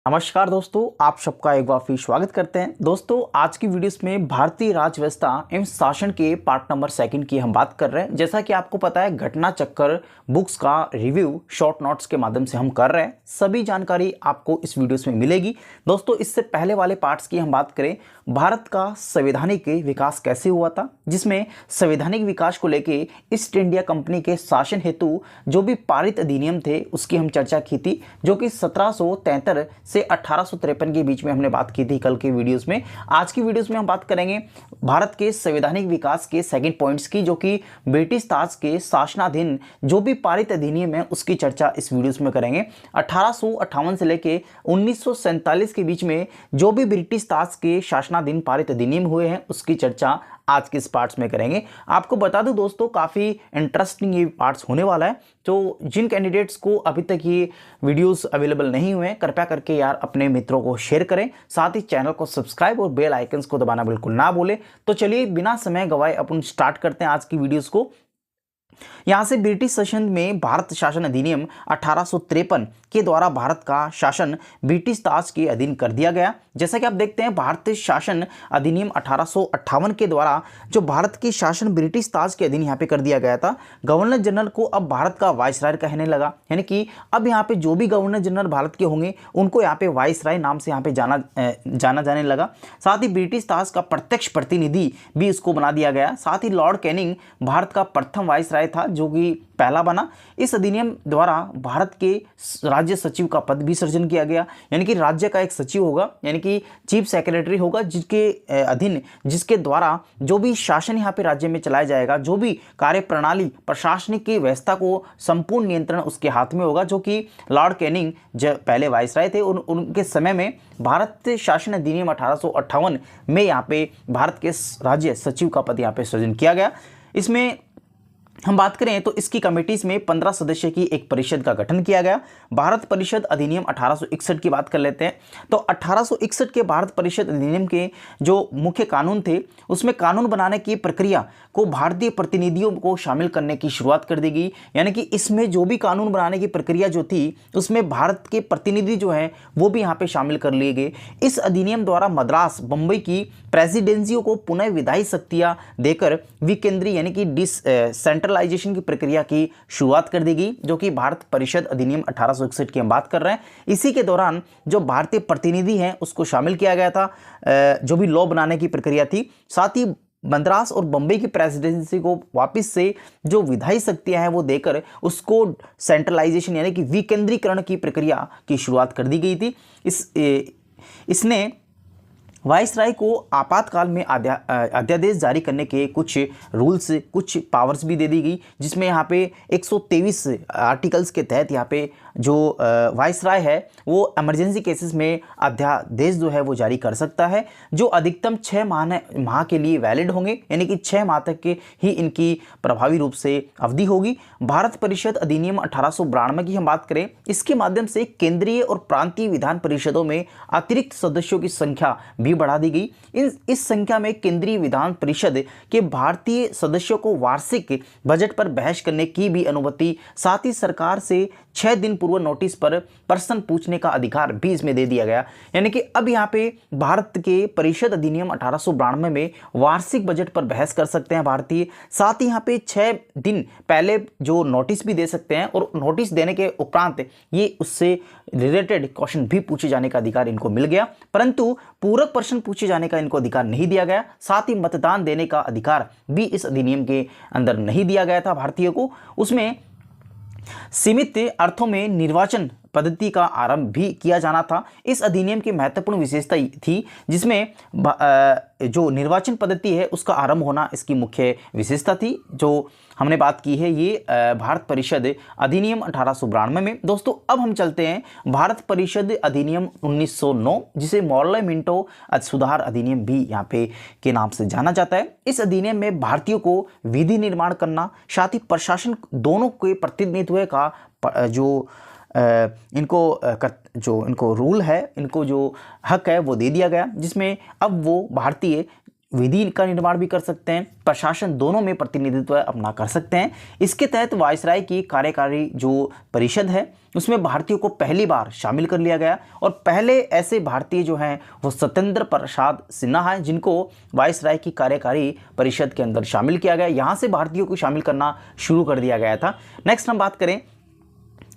नमस्कार दोस्तों, आप सबका एक बार फिर स्वागत करते हैं। दोस्तों, आज की वीडियोस में भारतीय राज्य व्यवस्था एवं शासन के पार्ट नंबर 2 की हम बात कर रहे हैं। जैसा कि आपको पता है, घटना चक्कर बुक्स का रिव्यू शॉर्ट नोट्स के माध्यम से हम कर रहे हैं। सभी जानकारी आपको इस वीडियोस में मिलेगी। दोस्तों, इससे पहले वाले पार्ट्स की हम बात करें, भारत का संवैधानिक विकास कैसे हुआ था, जिसमें संवैधानिक विकास को लेकर ईस्ट इंडिया कंपनी के शासन हेतु जो भी पारित अधिनियम थे उसकी हम चर्चा की थी, जो कि 1773 से 1853 के बीच में हमने बात की थी कल के वीडियोस में। आज की वीडियोस में हम बात करेंगे भारत के संवैधानिक विकास के सेकंड पॉइंट्स की, जो कि ब्रिटिश ताज के शासनाधीन जो भी पारित अधिनियम है उसकी चर्चा इस वीडियोस में करेंगे। 1858 से लेके 1947 के बीच में जो भी ब्रिटिश ताज के शासनाधीन पारित अधिनियम हुए हैं उसकी चर्चा आज के इस पार्ट्स में करेंगे। आपको बता दूं दोस्तों, काफ़ी इंटरेस्टिंग ये पार्ट्स होने वाला है। तो जिन कैंडिडेट्स को अभी तक ये वीडियोस अवेलेबल नहीं हुए हैं, कृपया करके यार अपने मित्रों को शेयर करें, साथ ही चैनल को सब्सक्राइब और बेल आइकन्स को दबाना बिल्कुल ना भूलें। तो चलिए बिना समय गवाए अपन स्टार्ट करते हैं आज की वीडियोस को। यहां से ब्रिटिश शासन में भारत शासन अधिनियम 1853 के द्वारा भारत का शासन ब्रिटिश ताज के अधीन कर दिया गया। जैसा कि आप देखते हैं, भारतीय शासन अधिनियम 1858 के द्वारा जो भारत की शासन ब्रिटिश ताज के अधीन यहाँ पे कर दिया गया था। गवर्नर जनरल को अब भारत का वाइसराय कहने लगा, यानी कि अब यहाँ पे जो भी गवर्नर जनरल भारत के होंगे उनको यहाँ पे वाइसराय नाम से यहाँ पे जाना जाने लगा। साथ ही ब्रिटिश ताज का प्रत्यक्ष प्रतिनिधि भी इसको बना दिया गया। साथ ही लॉर्ड कैनिंग भारत का प्रथम वाइसराय था, जो कि पहला बना। इस अधिनियम द्वारा भारत के राज्य सचिव का पद भी सृजन किया गया, यानी कि राज्य का एक सचिव होगा, यानी कि चीफ सेक्रेटरी होगा, जिसके अधीन जिसके द्वारा जो भी शासन यहाँ पे राज्य में चलाया जाएगा, जो भी कार्य प्रणाली प्रशासनिक की व्यवस्था को संपूर्ण नियंत्रण उसके हाथ में होगा, जो कि लॉर्ड कैनिंग जब पहले वाइसराय थे उनके समय में भारत शासन अधिनियम 1858 में यहाँ पे भारत के राज्य सचिव का पद यहाँ पे सृजन किया गया। इसमें हम बात करें तो इसकी कमेटीज में 15 सदस्य की एक परिषद का गठन किया गया। भारत परिषद अधिनियम 1861 की बात कर लेते हैं। तो 1861 के भारत परिषद अधिनियम के जो मुख्य कानून थे, उसमें कानून बनाने की प्रक्रिया को भारतीय प्रतिनिधियों को शामिल करने की शुरुआत कर दी गई, यानी कि इसमें जो भी कानून बनाने की प्रक्रिया जो थी उसमें भारत के प्रतिनिधि जो हैं वो भी यहाँ पे शामिल कर लिए गए। इस अधिनियम द्वारा मद्रास, बम्बई की प्रेसिडेंसियों को पुनः विधायी शक्तियां देकर विकेंद्री यानी कि सेंट्रलाइजेशन की प्रक्रिया की शुरुआत कर दी गई, जो कि भारत परिषद अधिनियम 1861 की हम बात कर रहे हैं। इसी के दौरान जो भारतीय प्रतिनिधि हैं उसको शामिल किया गया था, जो भी लॉ बनाने की प्रक्रिया थी। साथ ही मद्रास और बम्बई की प्रेसिडेंसी को वापस से जो विधायी शक्तियां हैं वो देकर उसको सेंट्रलाइजेशन यानी कि विकेंद्रीकरण की प्रक्रिया की शुरुआत कर दी गई थी। इसने वाइसराय को आपातकाल में अध्यादेश जारी करने के कुछ रूल्स, कुछ पावर्स भी दे दी गई, जिसमें यहाँ पे 123 आर्टिकल्स के तहत यहाँ पे जो वाइसराय है वो इमरजेंसी केसेस में अध्यादेश जो है वो जारी कर सकता है, जो अधिकतम 6 माह के लिए वैलिड होंगे, यानी कि 6 माह तक के ही इनकी प्रभावी रूप से अवधि होगी। भारत परिषद अधिनियम 1892 की हम बात करें, इसके माध्यम से केंद्रीय और प्रांतीय विधान परिषदों में अतिरिक्त सदस्यों की संख्या भी बढ़ा दी गई। इस संख्या में केंद्रीय विधान परिषद के भारतीय सदस्यों को वार्षिक बजट पर बहस करने की भी अनुमति, साथ ही सरकार से 6 दिन पूर्व नोटिस पर प्रश्न पूछने का अधिकार भी इसमें दे दिया गया। यानी कि अब यहाँ पे भारत के परिषद अधिनियम 1892 में वार्षिक बजट पर बहस कर सकते हैं भारतीय, साथ ही यहाँ पे 6 दिन पहले जो नोटिस भी दे सकते हैं, और नोटिस देने के उपरांत ये उससे रिलेटेड क्वेश्चन भी पूछे जाने का अधिकार इनको मिल गया, परंतु पूरक प्रश्न पूछे जाने का इनको अधिकार नहीं दिया गया। साथ ही मतदान देने का अधिकार भी इस अधिनियम के अंदर नहीं दिया गया था भारतीयों को। उसमें सीमित अर्थों में निर्वाचन पद्धति का आरंभ भी किया जाना था। इस अधिनियम की महत्वपूर्ण विशेषता थी, जिसमें जो निर्वाचन पद्धति है उसका आरंभ होना इसकी मुख्य विशेषता थी, जो हमने बात की है ये भारत परिषद अधिनियम 1892 में। दोस्तों, अब हम चलते हैं भारत परिषद अधिनियम 1909, जिसे मॉर्ले मिंटो सुधार अधिनियम भी यहाँ पे के नाम से जाना जाता है। इस अधिनियम में भारतीयों को विधि निर्माण करना, साथ ही प्रशासन दोनों के प्रतिनिधित्व का जो इनको रूल है, इनको जो हक है वो दे दिया गया, जिसमें अब वो भारतीय विधि का निर्माण भी कर सकते हैं, प्रशासन दोनों में प्रतिनिधित्व अपना कर सकते हैं। इसके तहत वायसराय की कार्यकारी जो परिषद है उसमें भारतीयों को पहली बार शामिल कर लिया गया और पहले ऐसे भारतीय जो हैं वो सत्येंद्र प्रसाद सिन्हा हैं जिनको वायसराय की कार्यकारी परिषद के अंदर शामिल किया गया। यहाँ से भारतीयों को शामिल करना शुरू कर दिया गया था। नेक्स्ट हम बात करें,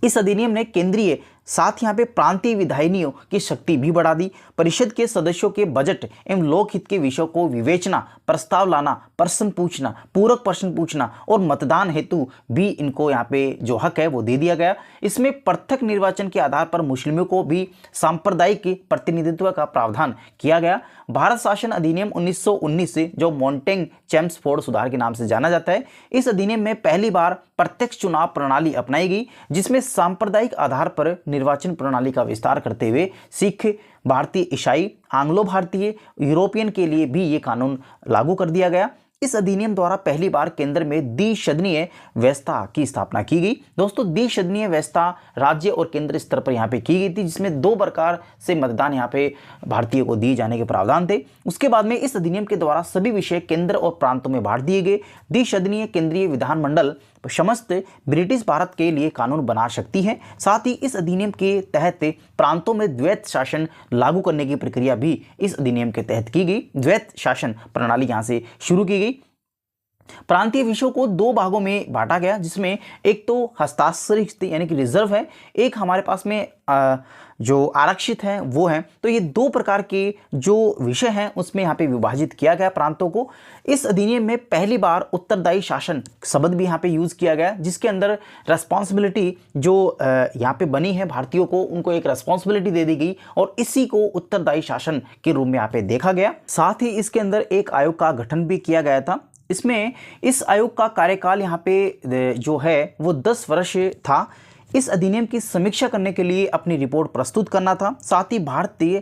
इस अधिनियम ने केंद्रीय साथ यहाँ पे प्रांतीय विधायिनियों की शक्ति भी बढ़ा दी। परिषद के सदस्यों के बजट एवं लोकहित के विषयों को विवेचना, प्रस्ताव लाना, प्रश्न पूछना, पूरक प्रश्न पूछना और मतदान हेतु भी इनको यहाँ पे जो हक है वो दे दिया गया। इसमें पृथक निर्वाचन के आधार पर मुस्लिमों को भी सांप्रदायिक प्रतिनिधित्व का प्रावधान किया गया। भारत शासन अधिनियम 1919 से जो मॉन्टेग चेम्सफोर्ड सुधार के नाम से जाना जाता है, इस अधिनियम में पहली बार प्रत्यक्ष चुनाव प्रणाली अपनाई गई जिसमें सांप्रदायिक आधार पर निर्वाचन प्रणाली का विस्तार करते हुए सिख, भारतीय, ईसाई, आंग्लो भारतीय, यूरोपियन के लिए भी ये कानून लागू कर दिया गया। इस अधिनियम द्वारा पहली बार केंद्र में द्विसदनीय व्यवस्था की स्थापना की गई। दोस्तों, द्विसदनीय व्यवस्था राज्य और केंद्र स्तर पर यहाँ पे की गई थी जिसमें 2 प्रकार से मतदान यहाँ पे भारतीयों को दिए जाने के प्रावधान थे। उसके बाद में इस अधिनियम के द्वारा सभी विषय केंद्र और प्रांतों में बांट दिए गए। द्विसदनीय केंद्रीय विधानमंडल समस्त ब्रिटिश भारत के लिए कानून बना सकती है। साथ ही इस अधिनियम के तहत प्रांतों में द्वैत शासन लागू करने की प्रक्रिया भी इस अधिनियम के तहत की गई। द्वैत शासन प्रणाली यहाँ से शुरू की गई। प्रांतीय विषयों को 2 भागों में बांटा गया जिसमें एक तो हस्ताक्षरित यानी कि रिजर्व है, एक हमारे पास में जो आरक्षित है वो है। तो ये 2 प्रकार के जो विषय हैं उसमें यहाँ पे विभाजित किया गया प्रांतों को। इस अधिनियम में पहली बार उत्तरदायी शासन शब्द भी यहाँ पे यूज किया गया जिसके अंदर रेस्पॉन्सिबिलिटी जो यहाँ पे बनी है भारतीयों को, उनको एक रेस्पॉन्सिबिलिटी दे दी गई और इसी को उत्तरदायी शासन के रूप में यहाँ पे देखा गया। साथ ही इसके अंदर एक आयोग का गठन भी किया गया था। इसमें इस आयोग का कार्यकाल यहाँ पे जो है वो 10 वर्ष था। इस अधिनियम की समीक्षा करने के लिए अपनी रिपोर्ट प्रस्तुत करना था। साथ ही भारतीय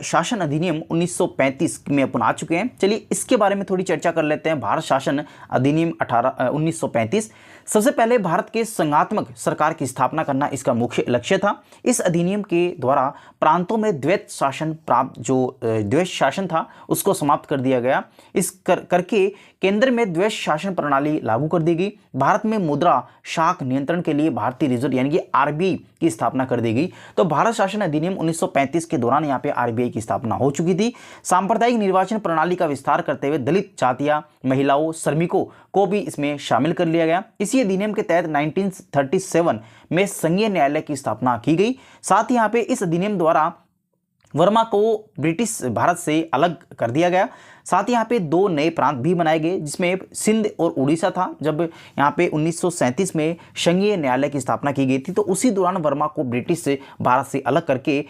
शासन अधिनियम 1935 में अपन आ चुके हैं। चलिए इसके बारे में थोड़ी चर्चा कर लेते हैं। भारत शासन अधिनियम 1935 सबसे पहले भारत के संघात्मक सरकार की स्थापना करना इसका मुख्य लक्ष्य था। इस अधिनियम के द्वारा प्रांतों में द्वैत शासन द्वैत शासन था उसको समाप्त कर दिया गया। इस करके केंद्र में द्वैत शासन प्रणाली लागू कर दी गई। भारत में मुद्रा शाख नियंत्रण के लिए भारतीय रिजर्व यानी कि आरबीआई की स्थापना कर दी गई। तो भारत शासन अधिनियम 1935 के दौरान यहाँ पे आरबीआई की स्थापना हो चुकी थी। सांप्रदायिक निर्वाचन प्रणाली का विस्तार करते हुए दलित जातियां, महिलाओं, श्रमिकों को भी इसमें शामिल कर लिया गया। इसी अधिनियम के तहत 1937 में संघीय न्यायालय की स्थापना की गई। साथ ही यहाँ पे इस अधिनियम द्वारा वर्मा को ब्रिटिश भारत से अलग कर दिया गया। साथ ही यहाँ पे 2 नए प्रांत भी बनाए गए जिसमें सिंध और उड़ीसा था। जब यहाँ पे 1937 में संघीय न्यायालय की स्थापना की गई थी तो उसी दौरान वर्मा को ब्रिटिश से भारत से अलग करके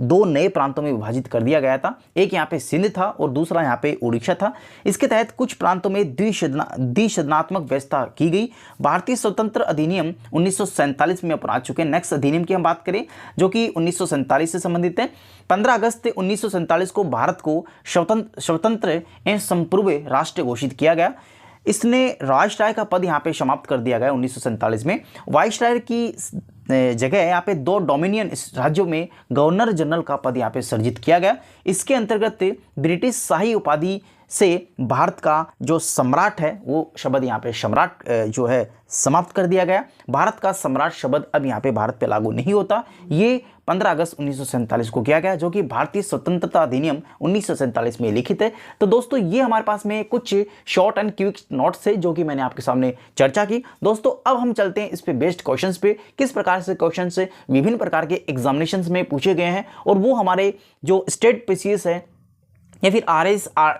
2 नए प्रांतों में विभाजित कर दिया गया था। एक यहाँ पे सिंध था और दूसरा यहाँ पे उड़ीसा था। इसके तहत कुछ प्रांतों में द्विसदनात्मक व्यवस्था की गई। भारतीय स्वतंत्र अधिनियम 1947 में अपन आ चुके हैं। नेक्स्ट अधिनियम की हम बात करें जो कि 1947 से संबंधित है। 15 अगस्त 1947 को भारत को स्वतंत्र एवं संप्रभु राष्ट्र घोषित किया गया। इसने वायसराय का पद यहाँ पे समाप्त कर दिया गया 1947 में। वायसराय की जगह यहाँ पे 2 डोमिनियन राज्यों में गवर्नर जनरल का पद यहाँ पे सृजित किया गया। इसके अंतर्गत ब्रिटिश शाही उपाधि से भारत का जो सम्राट है वो शब्द यहाँ पे सम्राट जो है समाप्त कर दिया गया। भारत का सम्राट शब्द अब यहाँ पे भारत पे लागू नहीं होता। ये 15 अगस्त 1947 को किया गया जो कि भारतीय स्वतंत्रता अधिनियम 1947 में लिखित है। तो दोस्तों ये हमारे पास में कुछ शॉर्ट एंड क्विक नोट्स है जो कि मैंने आपके सामने चर्चा की। दोस्तों अब हम चलते हैं इस पे बेस्ड क्वेश्चंस पे, किस प्रकार से क्वेश्चंस विभिन्न प्रकार के एग्जामिनेशंस में पूछे गए हैं और वो हमारे जो स्टेट पीसीएस है या फिर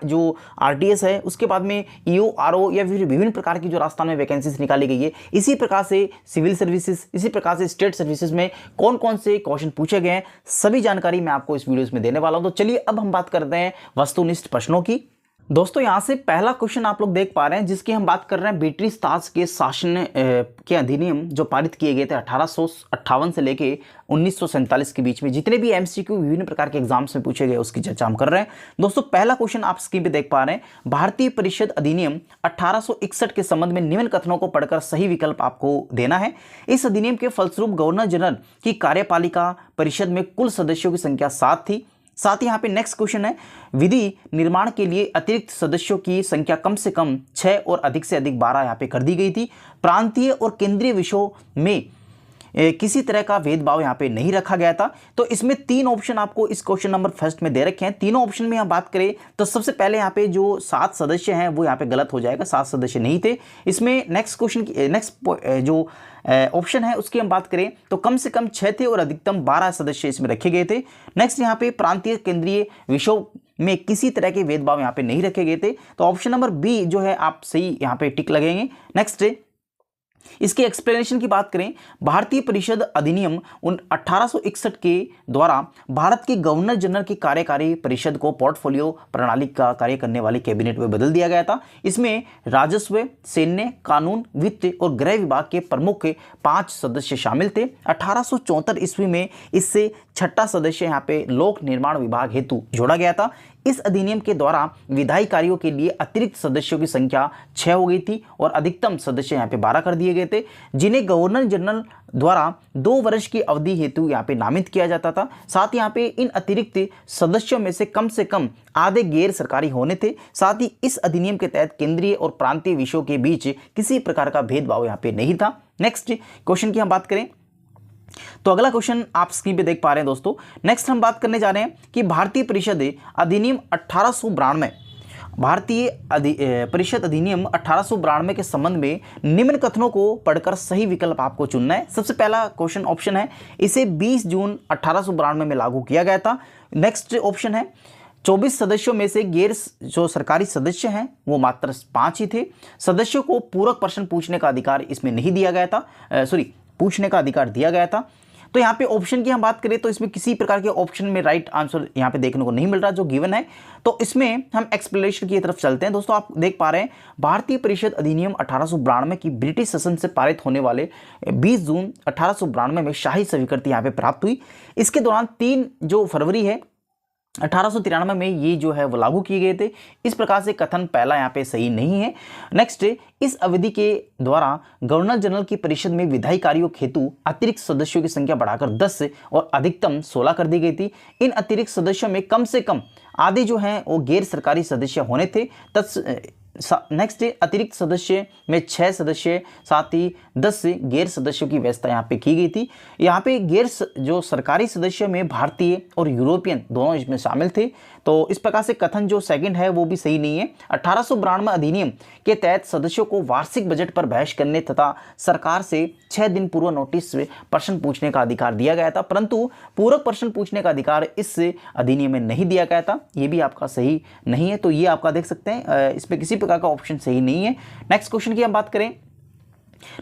जो आरटीएस है, उसके बाद में ईओ, आरओ या फिर विभिन्न प्रकार की जो राजस्थान में वैकेंसीज निकाली गई है, इसी प्रकार से सिविल सर्विसेज, इसी प्रकार से स्टेट सर्विसेज में कौन कौन से क्वेश्चन पूछे गए हैं, सभी जानकारी मैं आपको इस वीडियोस में देने वाला हूं। तो चलिए अब हम बात करते हैं वस्तुनिष्ठ प्रश्नों की। दोस्तों यहाँ से पहला क्वेश्चन आप लोग देख पा रहे हैं जिसकी हम बात कर रहे हैं ब्रिटिश ताज के शासन के अधिनियम जो पारित किए गए थे 1858 से लेके 1947 के बीच में। जितने भी एमसीक्यू विभिन्न प्रकार के एग्जाम्स में पूछे गए उसकी चर्चा हम कर रहे हैं। दोस्तों पहला क्वेश्चन आप स्क्रीन पे देख पा रहे हैं, भारतीय परिषद अधिनियम 1861 के संबंध में निम्न कथनों को पढ़कर सही विकल्प आपको देना है। इस अधिनियम के फलस्वरूप गवर्नर जनरल की कार्यपालिका परिषद में कुल सदस्यों की संख्या 7 थी। साथ ही यहाँ पे नेक्स्ट क्वेश्चन है, विधि निर्माण के लिए अतिरिक्त सदस्यों की संख्या कम से कम 6 और अधिक से अधिक 12 यहाँ पे कर दी गई थी। प्रांतीय और केंद्रीय विषयों में किसी तरह का भेदभाव यहाँ पे नहीं रखा गया था। तो इसमें 3 ऑप्शन आपको इस क्वेश्चन नंबर फर्स्ट में दे रखे हैं। तीनों ऑप्शन में हम बात करें तो सबसे पहले यहाँ पे जो 7 सदस्य हैं वो यहाँ पे गलत हो जाएगा, 7 सदस्य नहीं थे इसमें। नेक्स्ट क्वेश्चन की नेक्स्ट जो ऑप्शन है उसकी हम बात करें तो कम से कम 6 थे और अधिकतम 12 सदस्य इसमें रखे गए थे। नेक्स्ट यहाँ पे प्रांतीय केंद्रीय विषयों में किसी तरह के भेदभाव यहाँ पे नहीं रखे गए थे। तो ऑप्शन नंबर बी जो है आप सही यहाँ पे टिक लगेंगे। नेक्स्ट इसके एक्सप्लेनेशन की बात करें, भारतीय परिषद अधिनियम 1861 के द्वारा भारत के गवर्नर जनरल की कार्यकारी परिषद को पोर्टफोलियो प्रणाली का कार्य करने वाली कैबिनेट में बदल दिया गया था। इसमें राजस्व, सैन्य, कानून, वित्त और गृह विभाग के प्रमुख 5 सदस्य शामिल थे। 1874 ईस्वी में इससे 6ठा सदस्य यहाँ पे लोक निर्माण विभाग हेतु जोड़ा गया था। इस अधिनियम के द्वारा विधायी कार्यों के लिए अतिरिक्त सदस्यों की संख्या 6 हो गई थी और अधिकतम सदस्य यहाँ पे 12 कर दिए गए थे, जिन्हें गवर्नर जनरल द्वारा 2 वर्ष की अवधि हेतु यहाँ पे नामित किया जाता था। साथ ही यहाँ पे इन अतिरिक्त सदस्यों में से कम आधे गैर सरकारी होने थे। साथ ही इस अधिनियम के तहत केंद्रीय और प्रांतीय विषयों के बीच किसी प्रकार का भेदभाव यहाँ पे नहीं था। नेक्स्ट क्वेश्चन की हम बात करें तो अगला क्वेश्चन आप स्क्रीन पे देख पा रहे हैं दोस्तों। नेक्स्ट हम बात करने जा रहे हैं कि भारतीय परिषद अधिनियम 1892 भारतीय परिषद अधिनियम 1892 के संबंध में निम्न कथनों को पढ़कर सही विकल्प आपको चुनना है। सबसे पहला क्वेश्चन ऑप्शन है, इसे 20 जून 1892 में लागू किया गया था। नेक्स्ट ऑप्शन है, 24 सदस्यों में से गैर जो सरकारी सदस्य हैं वो मात्र 5 ही थे। सदस्यों को पूरक प्रश्न पूछने का अधिकार इसमें नहीं दिया गया था, पूछने का अधिकार दिया गया था। तो यहाँ पे ऑप्शन की हम बात करें तो इसमें किसी प्रकार के ऑप्शन में राइट आंसर यहाँ पे देखने को नहीं मिल रहा जो गिवन है। तो इसमें हम एक्सप्लेनेशन की तरफ चलते हैं। दोस्तों आप देख पा रहे हैं भारतीय परिषद अधिनियम 1892 की ब्रिटिश शासन से पारित होने वाले 20 जून 1892 में शाही स्वीकृति यहाँ पे प्राप्त हुई। इसके दौरान 3 जो फरवरी है 1893 में ये जो है वो लागू किए गए थे। इस प्रकार से कथन पहला यहाँ पे सही नहीं है। नेक्स्ट, इस अवधि के द्वारा गवर्नर जनरल की परिषद में विधायी कार्यों हेतु अतिरिक्त सदस्यों की संख्या बढ़ाकर 10 और अधिकतम 16 कर दी गई थी। इन अतिरिक्त सदस्यों में कम से कम आधे जो हैं वो गैर सरकारी सदस्य होने थे। नेक्स्ट, अतिरिक्त सदस्य में 6 सदस्य साथ ही 10 गैर सदस्यों की व्यवस्था यहाँ पे की गई थी। यहाँ पे गैर जो सरकारी सदस्य में भारतीय और यूरोपियन दोनों इसमें शामिल थे। तो इस प्रकार से कथन जो सेकंड है वो भी सही नहीं है। 1892 अधिनियम के तहत सदस्यों को वार्षिक बजट पर बहस करने तथा सरकार से 6 दिन पूर्व नोटिस प्रश्न पूछने का अधिकार दिया गया था, परंतु पूरक प्रश्न पूछने का अधिकार इस अधिनियम में नहीं दिया गया था। ये भी आपका सही नहीं है। तो ये आपका देख सकते हैं इसमें किसी प्रकार का ऑप्शन सही नहीं है। नेक्स्ट क्वेश्चन की हम बात करें,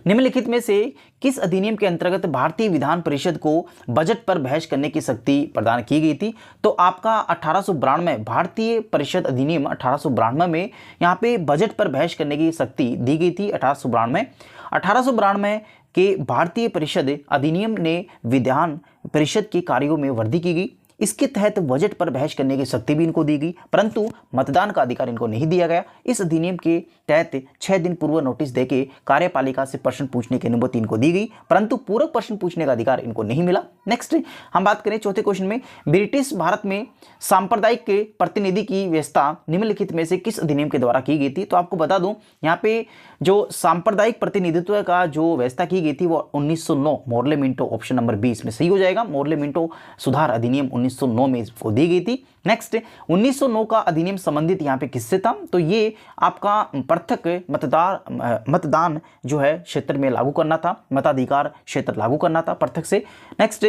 निम्नलिखित में से किस अधिनियम के अंतर्गत भारतीय विधान परिषद को बजट पर बहस करने की शक्ति प्रदान की गई थी? तो आपका 1892 भारतीय परिषद अधिनियम 1892 में यहाँ पे बजट पर बहस करने की शक्ति दी गई थी। 1892 के भारतीय परिषद अधिनियम ने विधान परिषद के कार्यों में वृद्धि की गई। इसके तहत बजट पर बहस करने की शक्ति भी इनको दी गई, परंतु मतदान का अधिकार इनको नहीं दिया गया। इस अधिनियम के तहत 6 दिन पूर्व नोटिस देके कार्यपालिका से प्रश्न पूछने की अनुमति इनको दी गई, परंतु पूरक प्रश्न पूछने का अधिकार इनको नहीं मिला। नेक्स्ट हम बात करें चौथे क्वेश्चन में, ब्रिटिश भारत में सांप्रदायिक प्रतिनिधि की व्यवस्था निम्नलिखित में से किस अधिनियम के द्वारा की गई थी? तो आपको बता दूं यहाँ पे जो सांप्रदायिक प्रतिनिधित्व का जो व्यवस्था की गई थी वो 1909 मोर्ले मिंटो, ऑप्शन नंबर 20 में सही हो जाएगा। मोर्ले मिंटो सुधार अधिनियम 1909 में इसको दी गई थी। नेक्स्ट, 1909 का अधिनियम संबंधित यहाँ पे किससे था? तो ये आपका पृथक मतदान जो है क्षेत्र में लागू करना था, मताधिकार क्षेत्र लागू करना था पृथक से। नेक्स्ट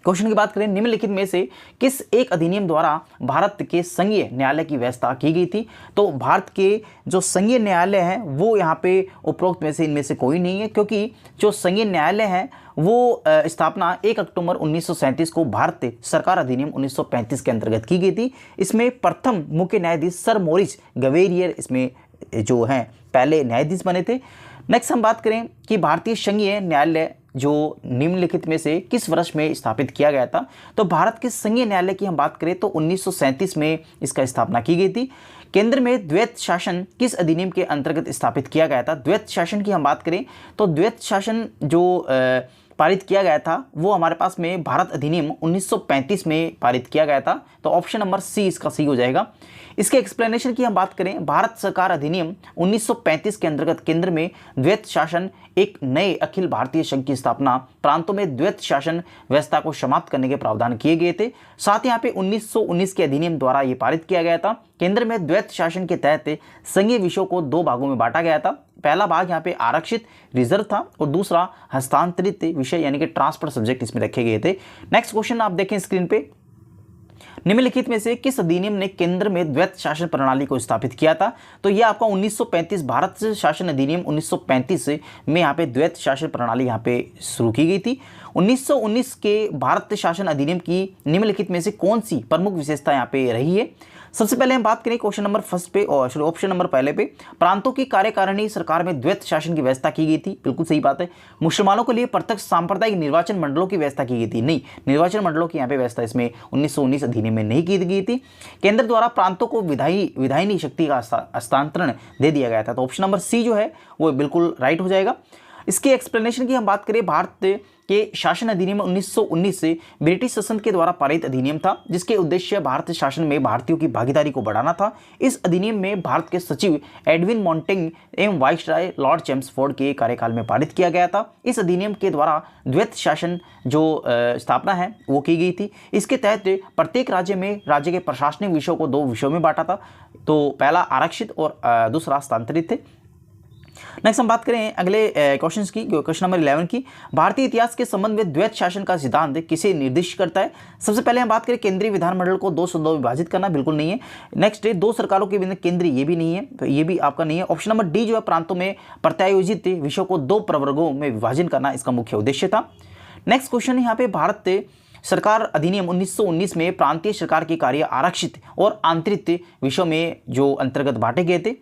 क्वेश्चन की बात करें, निम्नलिखित में से किस एक अधिनियम द्वारा भारत के संघीय न्यायालय की व्यवस्था की गई थी? तो भारत के जो संघीय न्यायालय हैं वो यहाँ पे उपरोक्त में से इनमें से कोई नहीं है, क्योंकि जो संघीय न्यायालय है वो स्थापना 1 अक्टूबर 1937 को भारत सरकार अधिनियम 1935 के अंतर्गत की गई थी। इसमें प्रथम मुख्य न्यायाधीश सर मॉरिस गवेरियर इसमें जो हैं पहले न्यायाधीश बने थे। नेक्स्ट हम बात करें कि भारतीय संघीय न्यायालय जो निम्नलिखित में से किस वर्ष में स्थापित किया गया था? तो भारत के संघीय न्यायालय की हम बात करें तो 1937 में इसका स्थापना की गई थी। केंद्र में द्वैत शासन किस अधिनियम के अंतर्गत स्थापित किया गया था? द्वैत शासन की हम बात करें तो द्वैत शासन जो पारित किया गया था वो हमारे पास में भारत अधिनियम 1935 में पारित किया गया था। तो ऑप्शन नंबर सी इसका सही हो जाएगा। इसके एक्सप्लेनेशन की हम बात करें, भारत सरकार अधिनियम 1935 के अंतर्गत केंद्र में द्वैत शासन एक नए अखिल भारतीय संघ की स्थापना, प्रांतों में द्वैत शासन व्यवस्था को समाप्त करने के प्रावधान किए गए थे। साथ ही यहाँ पे 1919 के अधिनियम द्वारा ये पारित किया गया था। केंद्र में द्वैत शासन के तहत संघीय विषयों को 2 भागों में बांटा गया था। पहला भाग यहाँ पे आरक्षित रिजर्व था और दूसरा हस्तांतरित विषय यानी कि ट्रांसफर सब्जेक्ट इसमें रखे गए थे। नेक्स्ट क्वेश्चन आप देखें स्क्रीन पे, निम्नलिखित में से किस अधिनियम ने केंद्र में द्वैत शासन प्रणाली को स्थापित किया था? तो यह आपका 1935 भारत शासन अधिनियम 1935 में यहाँ पे द्वैत शासन प्रणाली यहाँ पे शुरू की गई थी। 1919 के भारत शासन अधिनियम की निम्नलिखित में से कौन सी प्रमुख विशेषता यहाँ पे रही है? सबसे पहले हम बात करें क्वेश्चन नंबर फर्स्ट पे और ऑप्शन नंबर पहले पे, प्रांतों की कार्यकारिणी सरकार में द्वैत शासन की व्यवस्था की गई थी। बिल्कुल सही बात है। मुसलमानों के लिए प्रत्यक्ष सांप्रदायिक निर्वाचन मंडलों की व्यवस्था की गई थी। नहीं, निर्वाचन मंडलों की यहाँ पे व्यवस्था इसमें 1919 अधिनियम में नहीं की गई थी। केंद्र द्वारा प्रांतों को विधायी शक्ति का हस्तांतरण दे दिया गया था। तो ऑप्शन नंबर सी जो है वो बिल्कुल राइट हो जाएगा। इसके एक्सप्लेनेशन की हम बात करें, भारत के शासन अधिनियम 1919 से ब्रिटिश शासन के द्वारा पारित अधिनियम था, जिसके उद्देश्य भारत शासन में भारतीयों की भागीदारी को बढ़ाना था। इस अधिनियम में भारत के सचिव एडविन मॉन्टेग एवं वाइसराय लॉर्ड चेम्सफोर्ड के कार्यकाल में पारित किया गया था। इस अधिनियम के द्वारा द्वैत शासन जो स्थापना है वो की गई थी। इसके तहत प्रत्येक राज्य में राज्य के प्रशासनिक विषयों को 2 विषयों में बांटा था। तो पहला आरक्षित और दूसरा हस्तांतरित थे। नेक्स्ट हम बात करें अगले क्वेश्चन की, क्वेश्चन नंबर 11 की, भारतीय इतिहास के संबंध में द्वैत शासन का सिद्धांत किसे निर्दिष्ट करता है? सबसे पहले हम बात करें केंद्रीय विधानमंडल को 2 सदनों में विभाजित करना, बिल्कुल नहीं है। नेक्स्ट 2 सरकारों के बिना केंद्रीय, ये भी नहीं है, तो ये भी आपका नहीं है। ऑप्शन नंबर डी जो है, प्रांतों में प्रत्यायोजित विषयों को 2 प्रवर्गों में विभाजन करना इसका मुख्य उद्देश्य था। नेक्स्ट क्वेश्चन यहाँ पे, भारत सरकार अधिनियम 1919 में प्रांतीय सरकार के कार्य आरक्षित और आंतरिक विषयों में जो अंतर्गत बांटे गए थे।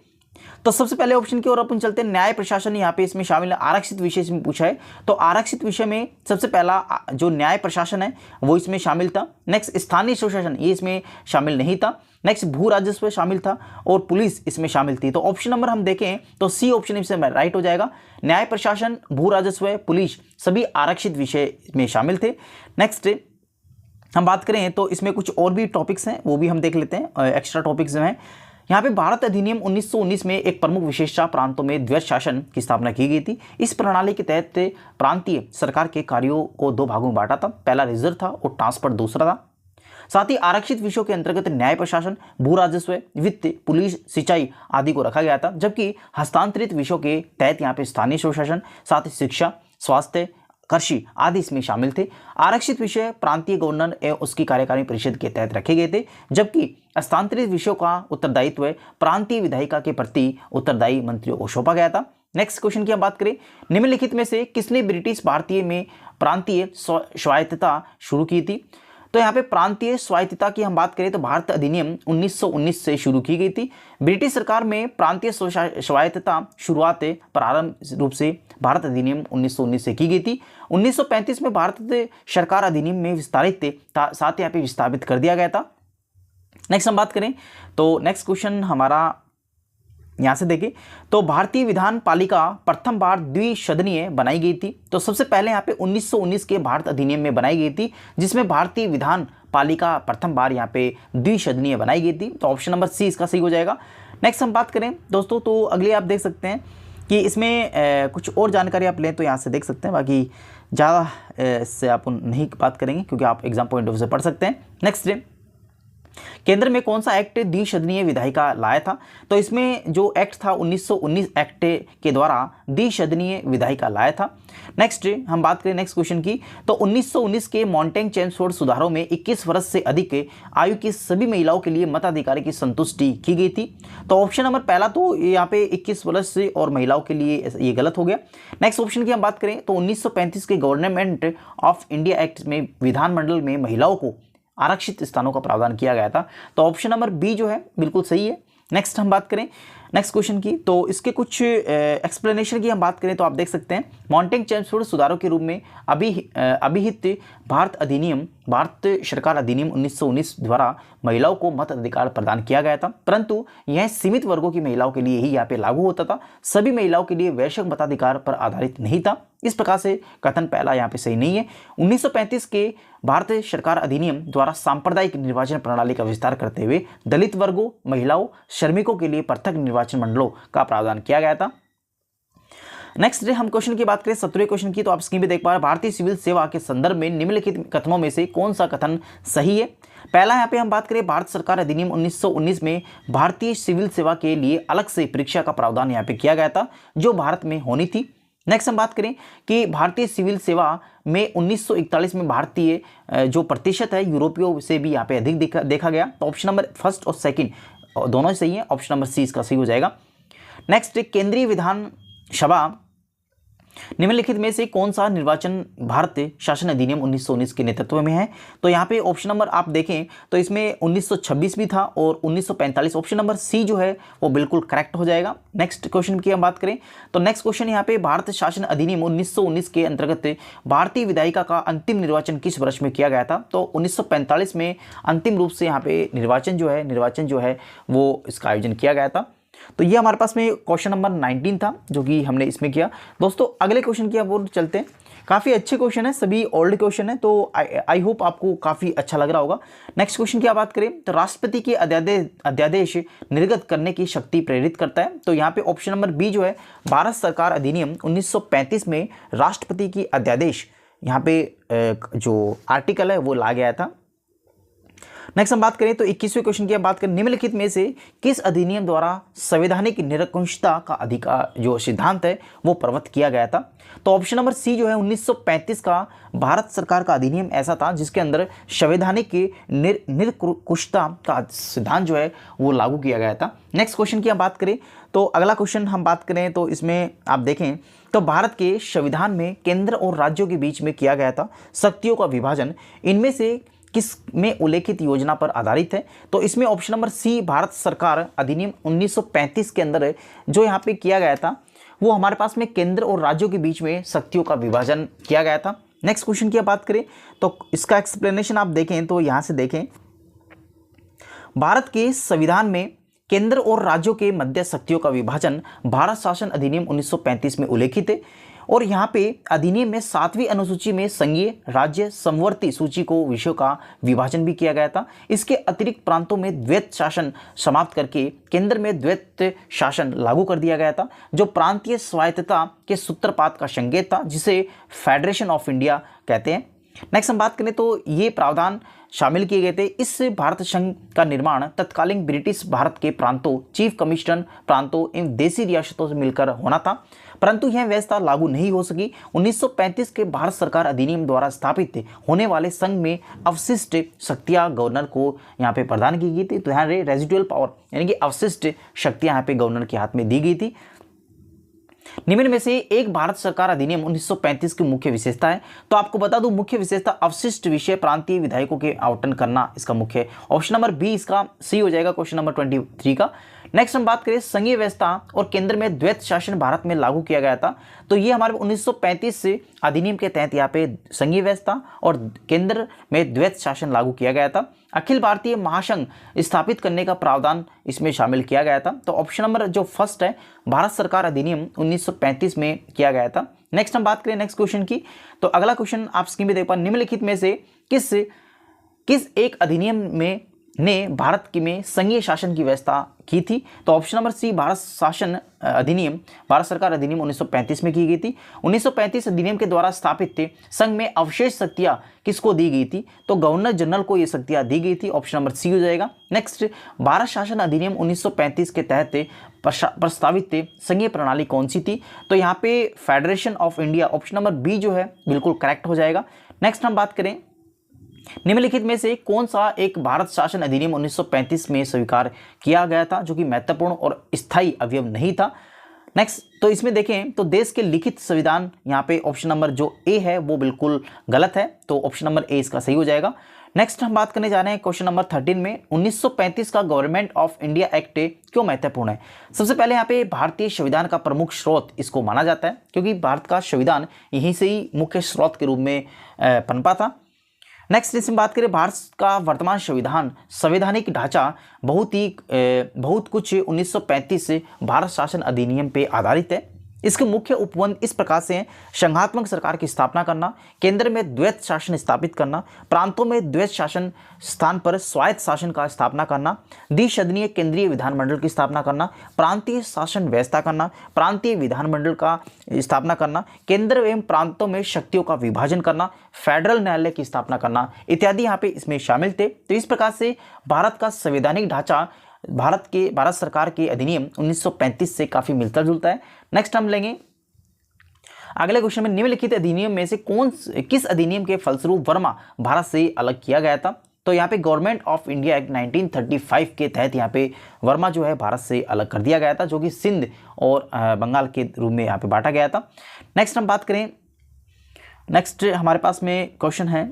तो सबसे पहले ऑप्शन की ओर अपन चलते हैं, न्याय प्रशासन यहाँ पे इसमें शामिल है। आरक्षित विषय इसमें पूछा है, तो आरक्षित विषय में सबसे पहला जो न्याय प्रशासन है वो इसमें शामिल था। नेक्स्ट स्थानीय स्वशासन ये इसमें शामिल नहीं था। नेक्स्ट भू राजस्व शामिल था और पुलिस इसमें शामिल थी। तो ऑप्शन नंबर हम देखें तो सी ऑप्शन इसमें राइट हो जाएगा। न्याय प्रशासन, भू राजस्व, पुलिस सभी आरक्षित विषय में शामिल थे। नेक्स्ट हम बात करें तो इसमें कुछ और भी टॉपिक्स हैं, वो भी हम देख लेते हैं, एक्स्ट्रा टॉपिक्स जो हैं। यहाँ पे भारत अधिनियम 1919 में एक प्रमुख विशेषता प्रांतों में द्वैत शासन की स्थापना की गई थी। इस प्रणाली के तहत प्रांतीय सरकार के कार्यों को 2 भागों में बांटा था, पहला रिजर्व था और ट्रांसफर दूसरा था। साथ ही आरक्षित विषयों के अंतर्गत न्याय प्रशासन, भू राजस्व, वित्त, पुलिस, सिंचाई आदि को रखा गया था, जबकि हस्तांतरित विषयों के तहत यहाँ पे स्थानीय स्वशासन, साथ ही शिक्षा, स्वास्थ्य, कृषि आदि इसमें शामिल थे। आरक्षित विषय प्रांतीय गवर्नर एवं उसकी कार्यकारिणी परिषद के तहत रखे गए थे, जबकि हस्तांतरित विषयों का उत्तरदायित्व प्रांतीय विधायिका के प्रति उत्तरदायी मंत्रियों को सौंपा गया था। नेक्स्ट क्वेश्चन की हम बात करें, निम्नलिखित में से किसने ब्रिटिश भारतीय में प्रांतीय स्वायत्तता शुरू की थी? तो यहाँ पे प्रांतीय स्वायत्तता की हम बात करें तो भारत अधिनियम 1919 से शुरू की गई थी। ब्रिटिश सरकार में प्रांतीय स्वायत्तता शुरुआत प्रारंभ रूप से भारत अधिनियम 1919 से की गई थी। 1935 में भारत सरकार अधिनियम में विस्तारित साथ यहाँ पे विस्थापित कर दिया गया था। नेक्स्ट हम बात करें तो नेक्स्ट क्वेश्चन हमारा यहाँ से देखें तो भारतीय विधान पालिका प्रथम बार द्विसदनीय बनाई गई थी। तो सबसे पहले यहाँ पे 1919 के भारत अधिनियम में बनाई गई थी, जिसमें भारतीय विधान पालिका प्रथम बार यहाँ पे द्विसदनीय बनाई गई थी। तो ऑप्शन नंबर सी इसका सही हो जाएगा। नेक्स्ट हम बात करें दोस्तों तो अगले आप देख सकते हैं कि इसमें कुछ और जानकारी आप लें तो यहाँ से देख सकते हैं, बाकी ज़्यादा इससे आप नहीं बात करेंगे क्योंकि आप एग्जाम पॉइंट ऑफ से पढ़ सकते हैं। नेक्स्ट केंद्र में कौन सा एक्ट द्विसदनीय विधायिका लाया था? तो इसमें जो एक्ट था 1919 एक्ट के द्वारा द्विसदनीय विधायिका लाया था। नेक्स्ट हम बात करें नेक्स्ट क्वेश्चन की तो 1919 के मॉन्टेग चेम्सफोर्ड सुधारों में 21 वर्ष से अधिक आयु की सभी महिलाओं के लिए मताधिकार की संतुष्टि की गई थी। तो ऑप्शन नंबर पहला तो यहाँ पे 21 वर्ष से और महिलाओं के लिए ये गलत हो गया। नेक्स्ट ऑप्शन की हम बात करें तो 1935 के गवर्नमेंट ऑफ इंडिया एक्ट में विधानमंडल में महिलाओं को आरक्षित स्थानों का प्रावधान किया गया था। तो ऑप्शन नंबर बी जो है बिल्कुल सही है। नेक्स्ट हम बात करें नेक्स्ट क्वेश्चन की, तो इसके कुछ एक्सप्लेनेशन की हम बात करें तो आप देख सकते हैं मॉन्टेग चेम्सफोर्ड सुधारों के रूप में अभिहित भारत सरकार अधिनियम 1919 द्वारा महिलाओं को मत अधिकार प्रदान किया गया था, परंतु यह सीमित वर्गों की महिलाओं के लिए ही यहाँ पे लागू होता था, सभी महिलाओं के लिए वैश्विक मताधिकार पर आधारित नहीं था। इस प्रकार से कथन पहला यहाँ पे सही नहीं है। 1935 के भारत सरकार अधिनियम द्वारा सांप्रदायिक निर्वाचन प्रणाली का विस्तार करते हुए दलित वर्गों, महिलाओं, श्रमिकों के लिए पृथक निर्वाचन मंडलों का प्रावधान किया गया था। नेक्स्ट हम क्वेश्चन की बात करें 17वें क्वेश्चन की, तो आप स्क्रीन पे देख पा रहे हैं भारतीय सिविल सेवा के संदर्भ में निम्नलिखित कथनों में से कौन सा कथन सही है। पहला यहाँ पे हम बात करें भारत सरकार अधिनियम 1919 में भारतीय सिविल सेवा के लिए अलग से परीक्षा का प्रावधान यहाँ पे किया गया था जो भारत में होनी थी। नेक्स्ट हम बात करें कि भारतीय सिविल सेवा में 1941 में भारतीय जो प्रतिशत है यूरोपियों से भी यहाँ पे अधिक देखा गया, तो ऑप्शन नंबर फर्स्ट और सेकंड दोनों सही है, ऑप्शन नंबर सी इसका सही हो जाएगा। नेक्स्ट केंद्रीय विधानसभा निम्नलिखित में से कौन सा निर्वाचन भारतीय शासन अधिनियम 1919 के नेतृत्व में है, तो यहाँ पे ऑप्शन नंबर आप देखें तो इसमें 1926 भी था और 1945, ऑप्शन नंबर सी जो है वो बिल्कुल करेक्ट हो जाएगा। नेक्स्ट क्वेश्चन की हम बात करें तो नेक्स्ट क्वेश्चन यहाँ पे भारत शासन अधिनियम 1919 के अंतर्गत भारतीय विधायिका का अंतिम निर्वाचन किस वर्ष में किया गया था, तो 1945 में अंतिम रूप से यहाँ पे निर्वाचन जो है वो इसका आयोजन किया गया था। तो ये हमारे पास में क्वेश्चन नंबर 19 था जो कि हमने इसमें किया। दोस्तों अगले क्वेश्चन की अब चलते हैं, काफ़ी अच्छे क्वेश्चन है, सभी ओल्ड क्वेश्चन है, तो आई होप आपको काफ़ी अच्छा लग रहा होगा। नेक्स्ट क्वेश्चन की बात करें तो राष्ट्रपति के अध्यादेश निर्गत करने की शक्ति प्रेरित करता है, तो यहाँ पे ऑप्शन नंबर बी जो है भारत सरकार अधिनियम 1935 में राष्ट्रपति की अध्यादेश यहाँ पे जो आर्टिकल है वो ला गया था। नेक्स्ट हम बात करें तो 21वें क्वेश्चन की बात करें निम्नलिखित में से किस अधिनियम द्वारा संवैधानिक निरंकुशता का अधिकार जो सिद्धांत है वो प्रवृत्त किया गया था, तो ऑप्शन नंबर सी जो है 1935 का भारत सरकार का अधिनियम ऐसा था जिसके अंदर संवैधानिक निरंकुशता का सिद्धांत जो है वो लागू किया गया था। नेक्स्ट क्वेश्चन की हम बात करें तो अगला क्वेश्चन हम बात करें तो इसमें आप देखें तो भारत के संविधान में केंद्र और राज्यों के बीच में किया गया था शक्तियों का विभाजन इनमें से किस में उल्लेखित योजना पर आधारित है, तो इसमें ऑप्शन नंबर सी भारत सरकार अधिनियम 1935 के अंदर जो यहाँ पे किया गया था वो हमारे पास में केंद्र और राज्यों के बीच में शक्तियों का विभाजन किया गया था। नेक्स्ट क्वेश्चन की बात करें तो इसका एक्सप्लेनेशन आप देखें तो यहाँ से देखें भारत के संविधान में केंद्र और राज्यों के मध्य शक्तियों का विभाजन भारत शासन अधिनियम 1935 में उल्लेखित है और यहाँ पे अधिनियम में 7वीं अनुसूची में संघीय राज्य समवर्ती सूची को विषयों का विभाजन भी किया गया था। इसके अतिरिक्त प्रांतों में द्वैत शासन समाप्त करके केंद्र में द्वैत शासन लागू कर दिया गया था जो प्रांतीय स्वायत्तता के सूत्रपात का संकेत था जिसे फेडरेशन ऑफ इंडिया कहते हैं। नेक्स्ट हम बात करें तो ये प्रावधान शामिल किए गए थे। इससे भारत संघ का निर्माण तत्कालीन ब्रिटिश भारत के प्रांतों, चीफ कमिश्नर प्रांतों एवं देसी रियासतों से मिलकर होना था, परंतु यह व्यवस्था लागू नहीं हो सकी। 1935 के भारत सरकार अधिनियम द्वारा स्थापित होने वाले संघ में अवशिष्ट शक्तियां गवर्नर को यहाँ पे प्रदान की गई थी, तो यहाँ रेजिडुअल पावर यानी कि अवशिष्ट शक्तियां यहाँ पे गवर्नर के हाथ में दी गई थी। निम्न में से एक भारत सरकार अधिनियम 1935 की मुख्य विशेषता है, तो आपको बता दूं मुख्य विशेषता अवशिष्ट विषय प्रांतीय विधायकों के आवंटन करना इसका मुख्य, ऑप्शन नंबर बी इसका सी हो जाएगा क्वेश्चन नंबर 23 का। नेक्स्ट हम बात करें संघीय व्यवस्था और केंद्र में द्वैत शासन भारत में लागू किया गया था, तो ये हमारे 1935 से अधिनियम के तहत यहाँ पे संघीय व्यवस्था और केंद्र में द्वैत शासन लागू किया गया था। अखिल भारतीय महासंघ स्थापित करने का प्रावधान इसमें शामिल किया गया था, तो ऑप्शन नंबर जो फर्स्ट है भारत सरकार अधिनियम 1935 में किया गया था। नेक्स्ट हम बात करें नेक्स्ट क्वेश्चन की, तो अगला क्वेश्चन आप स्क्रीन पे देख पा निम्नलिखित में से किस एक अधिनियम ने भारत में संघीय शासन की व्यवस्था की थी, तो ऑप्शन नंबर सी भारत सरकार अधिनियम 1935 में की गई थी। 1935 अधिनियम के द्वारा स्थापित संघ में अवशेष शक्तियां किसको दी गई थी, तो गवर्नर जनरल को ये शक्तियां दी गई थी, ऑप्शन नंबर सी हो जाएगा। नेक्स्ट भारत शासन अधिनियम 1935 के तहत प्रस्तावित संघीय प्रणाली कौन सी थी, तो यहाँ पे federation of India, option number B जो है बिल्कुल करेक्ट हो जाएगा। नेक्स्ट हम बात करें निम्नलिखित में से कौन सा एक भारत शासन अधिनियम 1935 में स्वीकार किया गया था जो कि महत्वपूर्ण और स्थायी अवयव नहीं था। नेक्स्ट तो इसमें देखें तो देश के लिखित संविधान यहाँ पे ऑप्शन नंबर जो ए है वो बिल्कुल गलत है, तो ऑप्शन नंबर ए इसका सही हो जाएगा। नेक्स्ट हम बात करने जा रहे हैं क्वेश्चन नंबर 13 में 1935 का गवर्नमेंट ऑफ इंडिया एक्ट क्यों महत्वपूर्ण है। सबसे पहले यहाँ पे भारतीय संविधान का प्रमुख स्रोत इसको माना जाता है, क्योंकि भारत का संविधान यहीं से ही मुख्य स्रोत के रूप में पनपा था। नेक्स्ट इसमें बात करें, भारत का वर्तमान संवैधानिक ढांचा बहुत कुछ 1935 से भारत शासन अधिनियम पे आधारित है। इसके मुख्य उपबंध इस प्रकार से हैं: संघात्मक सरकार की स्थापना करना, केंद्र में द्वैत शासन स्थापित करना, प्रांतों में द्वैत शासन स्थान पर स्वायत्त शासन का स्थापना करना, द्विसदनीय केंद्रीय विधानमंडल की स्थापना करना, प्रांतीय शासन व्यवस्था करना, प्रांतीय विधानमंडल का स्थापना करना, केंद्र एवं प्रांतों में शक्तियों का विभाजन करना, फेडरल न्यायालय की स्थापना करना इत्यादि यहाँ पे इसमें शामिल थे। तो इस प्रकार से भारत का संवैधानिक ढांचा भारत सरकार के अधिनियम 1935 से काफी मिलता जुलता है। नेक्स्ट हम लेंगे अगले क्वेश्चन में, निम्नलिखित अधिनियम में से किस अधिनियम के फलस्वरूप वर्मा भारत से अलग किया गया था। तो यहाँ पे गवर्नमेंट ऑफ इंडिया एक्ट 1935 के तहत यहाँ पे वर्मा जो है भारत से अलग कर दिया गया था, जो कि सिंध और बंगाल के रूप में यहाँ पे बांटा गया था। नेक्स्ट हम बात करें, नेक्स्ट हमारे पास में क्वेश्चन है,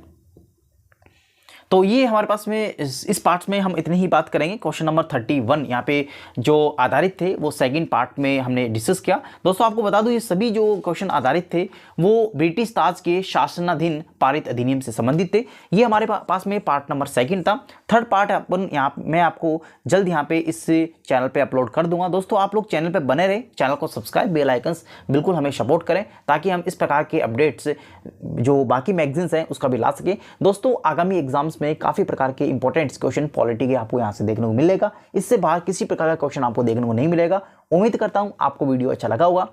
तो ये हमारे पास में इस पार्ट में हम इतनी ही बात करेंगे। क्वेश्चन नंबर 31 यहाँ पे जो आधारित थे वो सेकंड पार्ट में हमने डिस्कस किया। दोस्तों आपको बता दूं, ये सभी जो क्वेश्चन आधारित थे वो ब्रिटिश ताज के शासनाधीन पारित अधिनियम से संबंधित थे। ये हमारे पास में पार्ट नंबर सेकंड था। थर्ड पार्ट मैं आपको जल्द यहाँ पे इस चैनल पे अपलोड कर दूंगा। दोस्तों आप लोग चैनल पे बने रहे, चैनल को सब्सक्राइब, बेल आइकन्स बिल्कुल हमें सपोर्ट करें, ताकि हम इस प्रकार के अपडेट्स जो बाकी मैगजीन्स हैं उसका भी ला सकें। दोस्तों आगामी एग्जाम्स में काफी प्रकार के इंपॉर्टेंट क्वेश्चन पॉलिटी के आपको यहां से देखने को मिलेगा। इससे बाहर किसी प्रकार का क्वेश्चन आपको देखने को नहीं मिलेगा। उम्मीद करता हूं आपको वीडियो अच्छा लगा होगा।